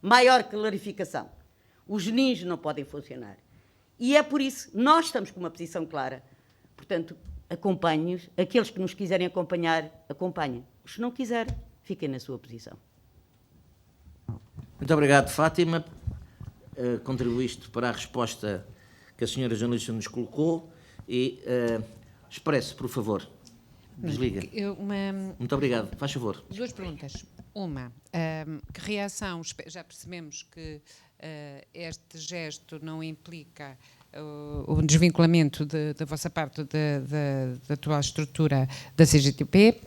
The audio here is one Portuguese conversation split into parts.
maior clarificação. Os ninhos não podem funcionar. E é por isso, nós estamos com uma posição clara. Portanto, acompanhem-nos. Aqueles que nos quiserem acompanhar, acompanhem. Os que não quiserem, fiquem na sua posição. Muito obrigado, Fátima. Contribuíste para a resposta que a senhora jornalista nos colocou e expresse, por favor. Desliga. Muito obrigado. Faz favor. Duas perguntas. Uma, que reação, já percebemos que este gesto não implica o desvinculamento da vossa parte da atual estrutura da CGTP.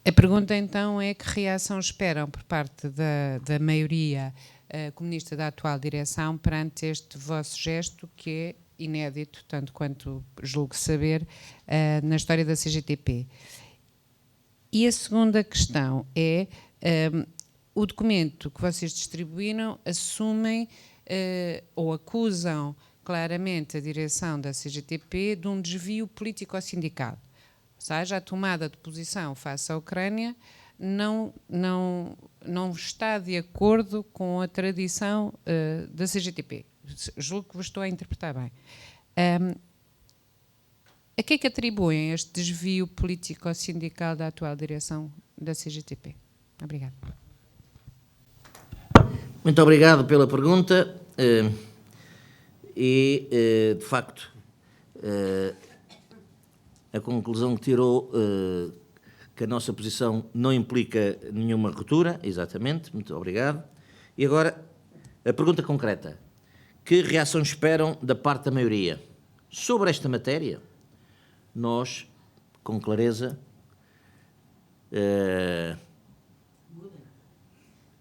A pergunta então é que reação esperam por parte da maioria comunista da atual direção perante este vosso gesto que é inédito, tanto quanto julgo saber, na história da CGTP. E a segunda questão é, o documento que vocês distribuíram assumem ou acusam claramente a direção da CGTP de um desvio político-sindical. Ou seja, a tomada de posição face à Ucrânia não está de acordo com a tradição da CGTP. Julgo que vos estou a interpretar bem. A que é que atribuem este desvio político-sindical da atual direção da CGTP? Obrigada. Muito obrigado pela pergunta. De facto, a conclusão que tirou que a nossa posição não implica nenhuma ruptura, exatamente, muito obrigado. E agora, a pergunta concreta. Que reação esperam da parte da maioria? Sobre esta matéria, nós, com clareza,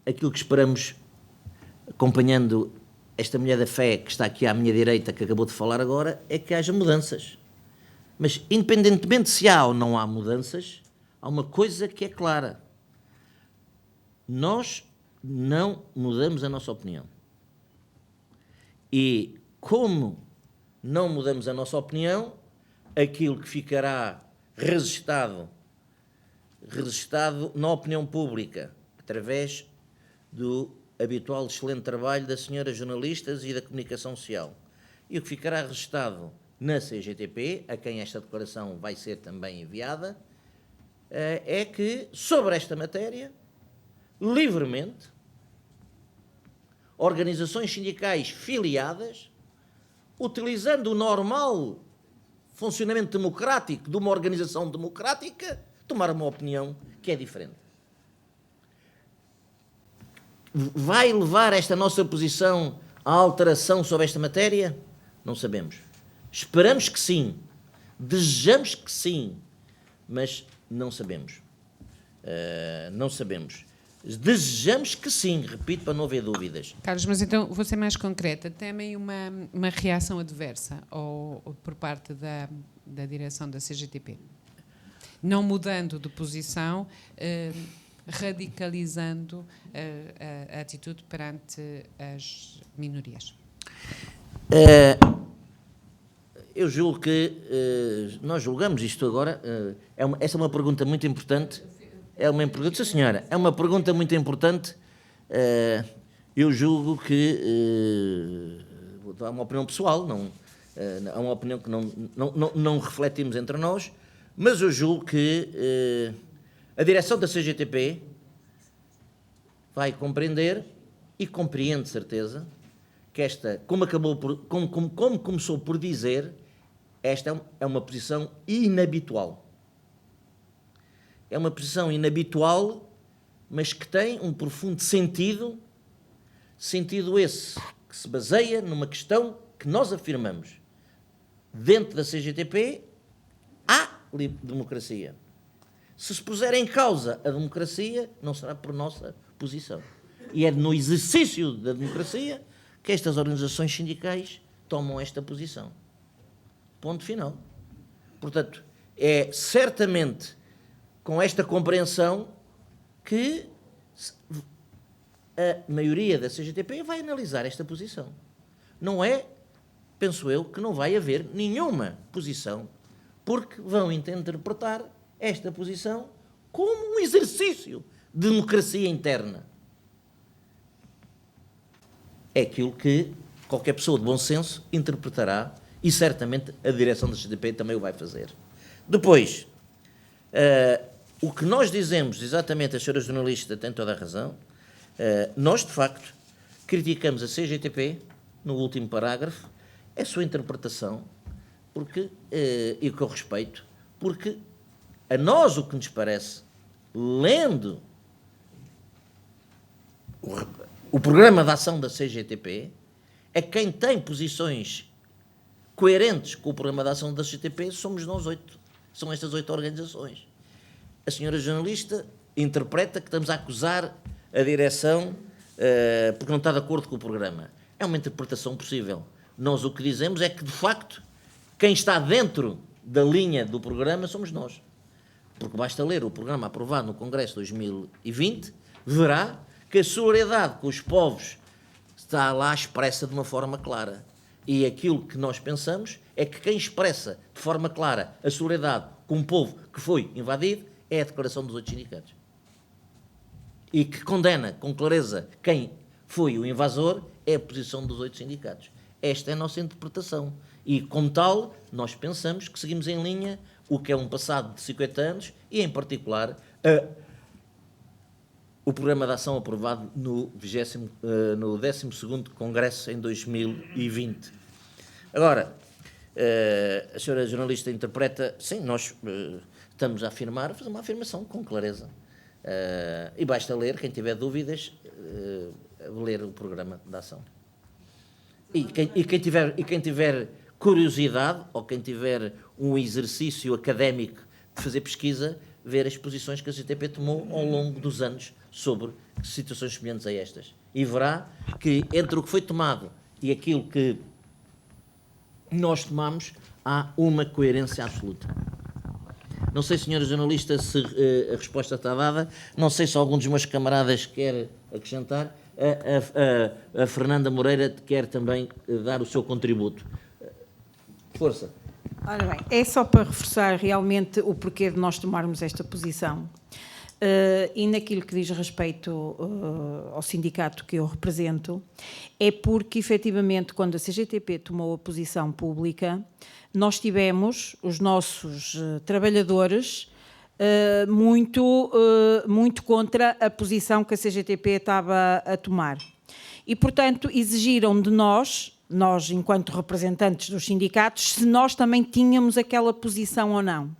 aquilo que esperamos, acompanhando esta mulher da fé que está aqui à minha direita, que acabou de falar agora, é que haja mudanças. Mas, independentemente se há ou não há mudanças, há uma coisa que é clara. Nós não mudamos a nossa opinião. E, como não mudamos a nossa opinião, aquilo que ficará registado na opinião pública, através do habitual excelente trabalho da senhora jornalistas e da comunicação social. E o que ficará registado na CGTP, a quem esta declaração vai ser também enviada, é que, sobre esta matéria, livremente, organizações sindicais filiadas, utilizando o normal funcionamento democrático de uma organização democrática, tomaram uma opinião que é diferente. Vai levar esta nossa posição à alteração sobre esta matéria? Não sabemos. Esperamos que sim. Desejamos que sim. Mas não sabemos. Não sabemos. Desejamos que sim, repito, para não haver dúvidas. Carlos, mas então vou ser mais concreta. Temem uma reação adversa por parte da direção da CGTP? Não mudando de posição, radicalizando a atitude perante as minorias? Eu julgo que nós julgamos isto agora. Essa é uma pergunta muito importante. É uma pergunta, sim, senhora, é uma pergunta muito importante. Eu julgo que é uma opinião pessoal, é uma opinião que não refletimos entre nós, mas eu julgo que a direção da CGTP vai compreender, e compreende de certeza, que esta, como começou por dizer, esta é uma posição inabitual. É uma posição inabitual, mas que tem um profundo sentido esse que se baseia numa questão que nós afirmamos. Dentro da CGTP há democracia. Se puser em causa a democracia, não será por nossa posição. E é no exercício da democracia que estas organizações sindicais tomam esta posição. Ponto final. Portanto, é certamente com esta compreensão que a maioria da CGTP vai analisar esta posição. Não é, penso eu, que não vai haver nenhuma posição, porque vão interpretar esta posição como um exercício de democracia interna. é aquilo que qualquer pessoa de bom senso interpretará e certamente a direção da CGTP também o vai fazer. Depois, o que nós dizemos, exatamente, a senhora jornalista tem toda a razão, nós, de facto, criticamos a CGTP, no último parágrafo, é a sua interpretação, porque, e o que eu respeito, porque a nós o que nos parece, lendo o programa de ação da CGTP, é quem tem posições coerentes com o programa de ação da CGTP somos nós 8. São estas 8 organizações. A senhora jornalista interpreta que estamos a acusar a direção porque não está de acordo com o programa. É uma interpretação possível. Nós o que dizemos é que, de facto, quem está dentro da linha do programa somos nós. Porque basta ler o programa aprovado no Congresso de 2020, verá que a solidariedade com os povos está lá expressa de uma forma clara. E aquilo que nós pensamos é que quem expressa de forma clara a solidariedade com um povo que foi invadido é a declaração dos 8 sindicatos. E que condena com clareza quem foi o invasor é a posição dos 8 sindicatos. Esta é a nossa interpretação. E, como tal, nós pensamos que seguimos em linha o que é um passado de 50 anos e, em particular, o programa de ação aprovado no 12º Congresso em 2020. Agora, a senhora jornalista interpreta, sim, nós estamos a afirmar, fazer uma afirmação com clareza. E basta ler, quem tiver dúvidas, ler o programa de ação. E quem tiver curiosidade, ou quem tiver um exercício académico de fazer pesquisa, ver as posições que a CGTP tomou ao longo dos anos sobre situações semelhantes a estas. E verá que entre o que foi tomado e aquilo que nós tomamos, há uma coerência absoluta. Não sei, senhora jornalista, se a resposta está dada. Não sei se algum dos meus camaradas quer acrescentar. A Fernanda Moreira quer também dar o seu contributo. Força. Ora bem, é só para reforçar realmente o porquê de nós tomarmos esta posição. E naquilo que diz respeito ao sindicato que eu represento, é porque, efetivamente, quando a CGTP tomou a posição pública, nós tivemos os nossos trabalhadores muito contra a posição que a CGTP estava a tomar. E, portanto, exigiram de nós, enquanto representantes dos sindicatos, se nós também tínhamos aquela posição ou não.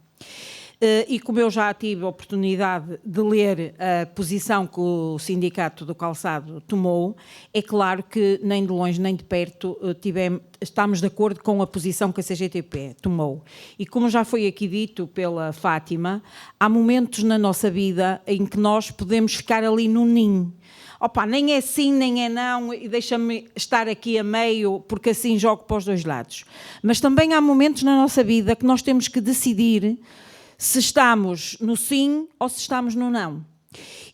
E como eu já tive a oportunidade de ler a posição que o Sindicato do Calçado tomou, é claro que nem de longe nem de perto estamos de acordo com a posição que a CGTP tomou. E como já foi aqui dito pela Fátima, há momentos na nossa vida em que nós podemos ficar ali no ninho. Opa, nem é sim, nem é não, e deixa-me estar aqui a meio, porque assim jogo para os dois lados. Mas também há momentos na nossa vida que nós temos que decidir se estamos no sim ou se estamos no não.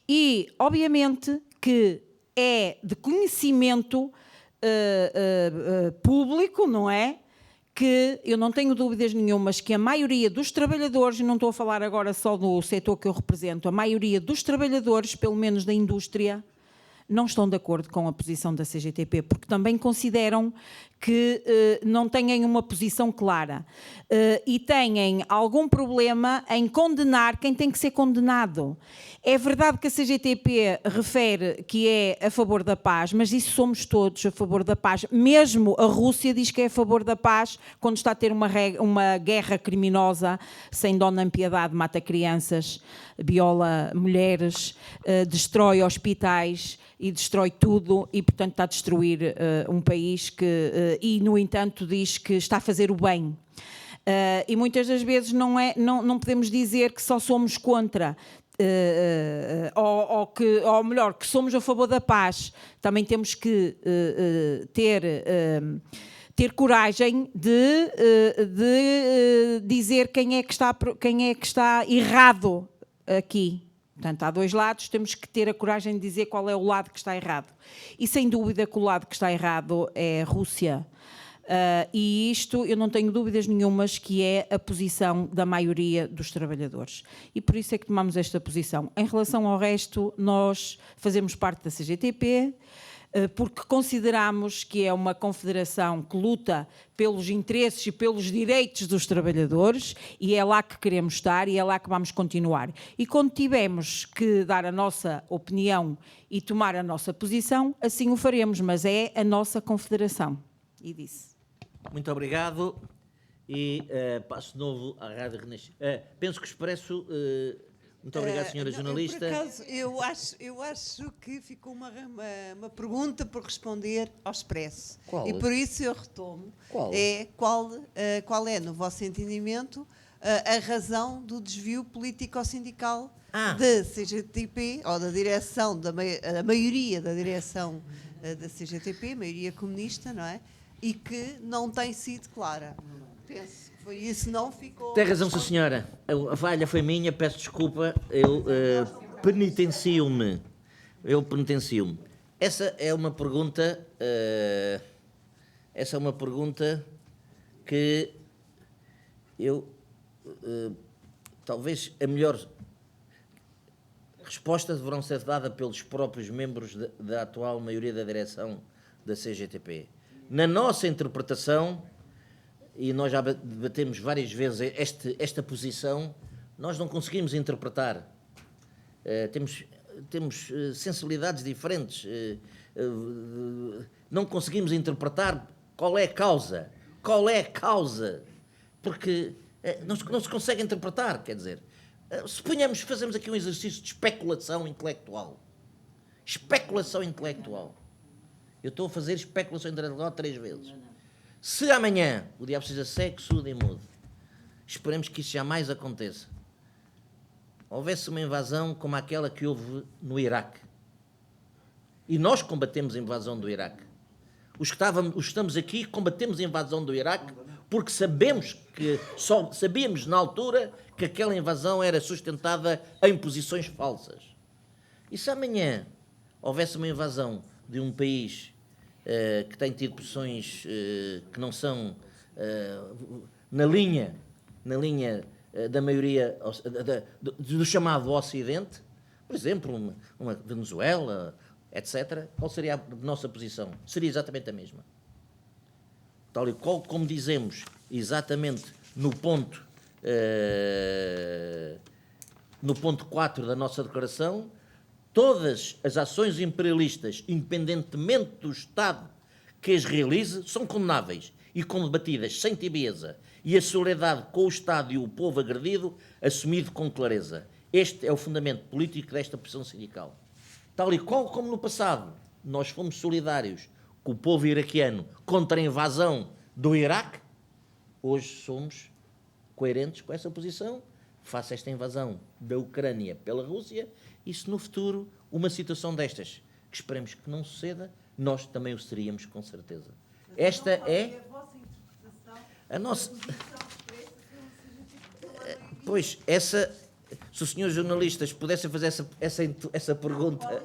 E, obviamente, que é de conhecimento público, não é? Que eu não tenho dúvidas nenhumas que a maioria dos trabalhadores, e não estou a falar agora só do setor que eu represento, a maioria dos trabalhadores, pelo menos da indústria, não estão de acordo com a posição da CGTP, porque também consideram que não têm uma posição clara e têm algum problema em condenar quem tem que ser condenado. É verdade que a CGTP refere que é a favor da paz, mas isso somos todos a favor da paz. Mesmo a Rússia diz que é a favor da paz quando está a ter uma guerra criminosa, sem dó nem piedade, mata crianças, viola mulheres, destrói hospitais e destrói tudo e, portanto, está a destruir um país que, e, no entanto, diz que está a fazer o bem. E muitas das vezes não podemos dizer que só somos contra, ou melhor, que somos a favor da paz. Também temos que ter coragem de dizer quem é que está errado aqui. Portanto, há dois lados, temos que ter a coragem de dizer qual é o lado que está errado. E sem dúvida que o lado que está errado é a Rússia. E isto eu não tenho dúvidas nenhumas que é a posição da maioria dos trabalhadores. E por isso é que tomamos esta posição. Em relação ao resto, nós fazemos parte da CGTP, porque consideramos que é uma confederação que luta pelos interesses e pelos direitos dos trabalhadores, e é lá que queremos estar e é lá que vamos continuar. E quando tivermos que dar a nossa opinião e tomar a nossa posição, assim o faremos, mas é a nossa confederação. E disse. Muito obrigado. E passo de novo à Rádio Renascença. Penso que o Expresso... muito obrigado, senhora jornalista. Por acaso, eu acho que ficou uma pergunta por responder ao Expresso. Qual? E por isso eu retomo. Qual? Qual é, no vosso entendimento, a razão do desvio político-sindical da CGTP, ou da direção, a maioria da direção da CGTP, maioria comunista, não é? E que não tem sido clara. Penso que foi isso, não ficou... Tem razão, sim, senhora. A falha foi minha, peço desculpa. Eu penitencio-me. Essa é uma pergunta... essa é uma pergunta que eu... talvez a melhor resposta deverão ser dada pelos próprios membros da atual maioria da direção da CGTP. Na nossa interpretação... e nós já debatemos várias vezes esta posição, nós não conseguimos interpretar. Temos sensibilidades diferentes. Não conseguimos interpretar qual é a causa. Qual é a causa? Porque não se consegue interpretar, quer dizer. Suponhamos, fazemos aqui um exercício de especulação intelectual. Especulação intelectual. Eu estou a fazer especulação intelectual 3 vezes. Se amanhã o diabo seja cego, surdo e mudo, esperemos que isso jamais aconteça, houvesse uma invasão como aquela que houve no Iraque, e nós combatemos a invasão do Iraque. Os que estamos aqui combatemos a invasão do Iraque porque sabíamos na altura que aquela invasão era sustentada em posições falsas. E se amanhã houvesse uma invasão de um país que tem tido posições que não são na linha da maioria do chamado Ocidente, por exemplo, uma Venezuela, etc., qual seria a nossa posição? Seria exatamente a mesma. Tal e qual como dizemos exatamente no ponto 4 da nossa declaração, todas as ações imperialistas, independentemente do Estado que as realize, são condenáveis e combatidas sem tibieza, e a solidariedade com o Estado e o povo agredido assumido com clareza. Este é o fundamento político desta posição sindical. Tal e qual como no passado nós fomos solidários com o povo iraquiano contra a invasão do Iraque, hoje somos coerentes com essa posição face a esta invasão da Ucrânia pela Rússia. E se no futuro uma situação destas, que esperemos que não suceda, nós também o seríamos com certeza. Esta é a nossa... Pois, essa... Se os senhores jornalistas pudessem fazer essa pergunta...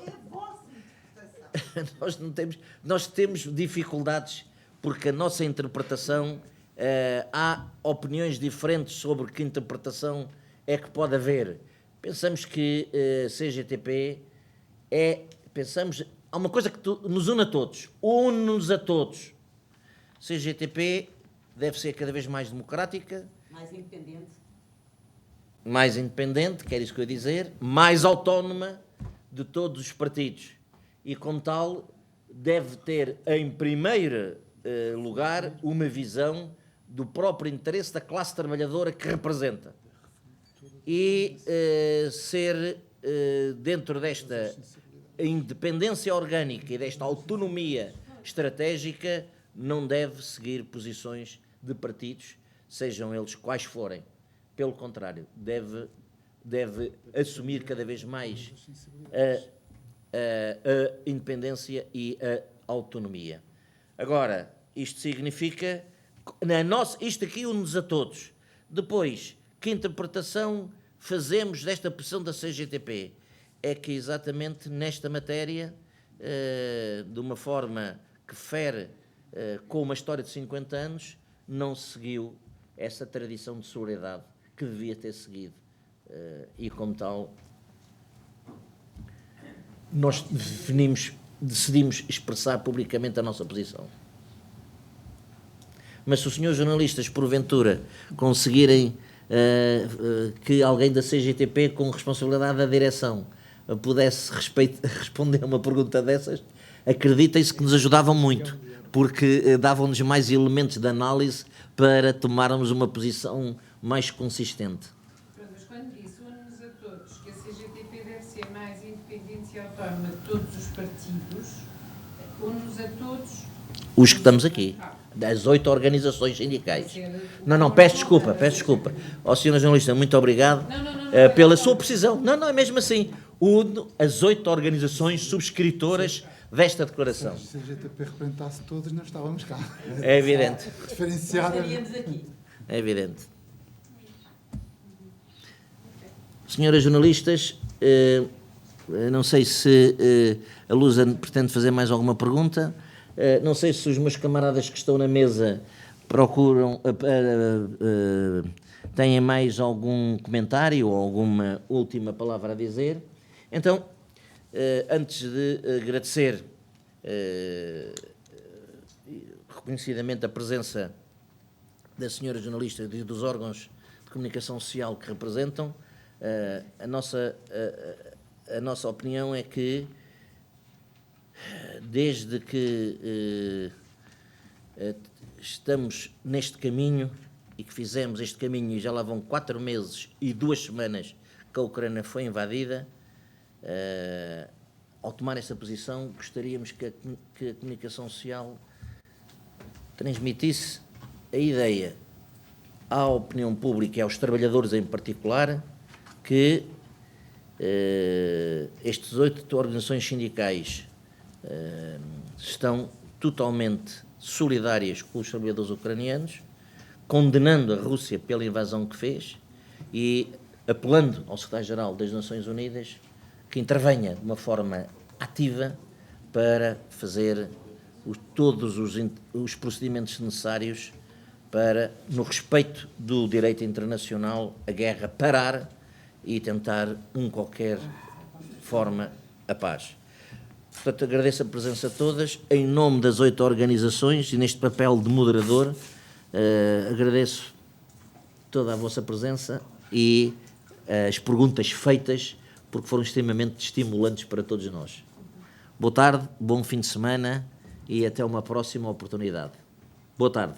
Nós temos dificuldades porque a nossa interpretação... há opiniões diferentes sobre que interpretação é que pode haver. Pensamos que CGTP há uma coisa que nos une a todos, une-nos a todos. CGTP deve ser cada vez mais democrática, mais independente, que era isso que eu ia dizer, mais autónoma de todos os partidos. E, como tal, deve ter, em primeiro lugar, uma visão do próprio interesse da classe trabalhadora que representa. E ser, dentro desta independência orgânica e desta autonomia estratégica, não deve seguir posições de partidos, sejam eles quais forem. Pelo contrário, deve assumir cada vez mais a independência e a autonomia. Agora, isto significa... isto aqui une-nos a todos. Depois, que interpretação fazemos desta posição da CGTP? É que exatamente nesta matéria, de uma forma que fere com uma história de 50 anos, não se seguiu essa tradição de solidariedade que devia ter seguido. E como tal, nós definimos decidimos expressar publicamente a nossa posição. Mas se os senhores jornalistas, porventura, conseguirem que alguém da CGTP com responsabilidade da direção pudesse responder a uma pergunta dessas, acreditem-se que nos ajudavam muito, porque davam-nos mais elementos de análise para tomarmos uma posição mais consistente. Mas quando disse une-nos a todos que a CGTP deve ser mais independente e autónoma de todos os partidos, une-nos a todos... Os que estamos aqui, das 8 organizações sindicais. Não, peço desculpa. Ó, senhora jornalista, muito obrigado pela sua precisão. Não, é mesmo assim. Une as 8 organizações subscritoras desta declaração. Se a CGTP representasse todos, não estávamos cá. É evidente. Diferenciar. É evidente. Senhoras jornalistas, não sei se a Lusa pretende fazer mais alguma pergunta. Não sei se os meus camaradas que estão na mesa procuram, têm mais algum comentário ou alguma última palavra a dizer. Então, antes de agradecer reconhecidamente a presença da senhora jornalista e dos órgãos de comunicação social que representam, a nossa opinião é que, desde que estamos neste caminho e que fizemos este caminho e já lá vão 4 meses e 2 semanas que a Ucrânia foi invadida, ao tomar essa posição, gostaríamos que a comunicação social transmitisse a ideia à opinião pública e aos trabalhadores em particular que estas 8 organizações sindicais estão totalmente solidárias com os trabalhadores ucranianos, condenando a Rússia pela invasão que fez e apelando ao secretário-geral das Nações Unidas que intervenha de uma forma ativa para fazer todos os procedimentos necessários para, no respeito do direito internacional, a guerra parar e tentar, qualquer forma, a paz. Portanto, agradeço a presença de todas, em nome das 8 organizações e neste papel de moderador, agradeço toda a vossa presença e as perguntas feitas, porque foram extremamente estimulantes para todos nós. Boa tarde, bom fim de semana e até uma próxima oportunidade. Boa tarde.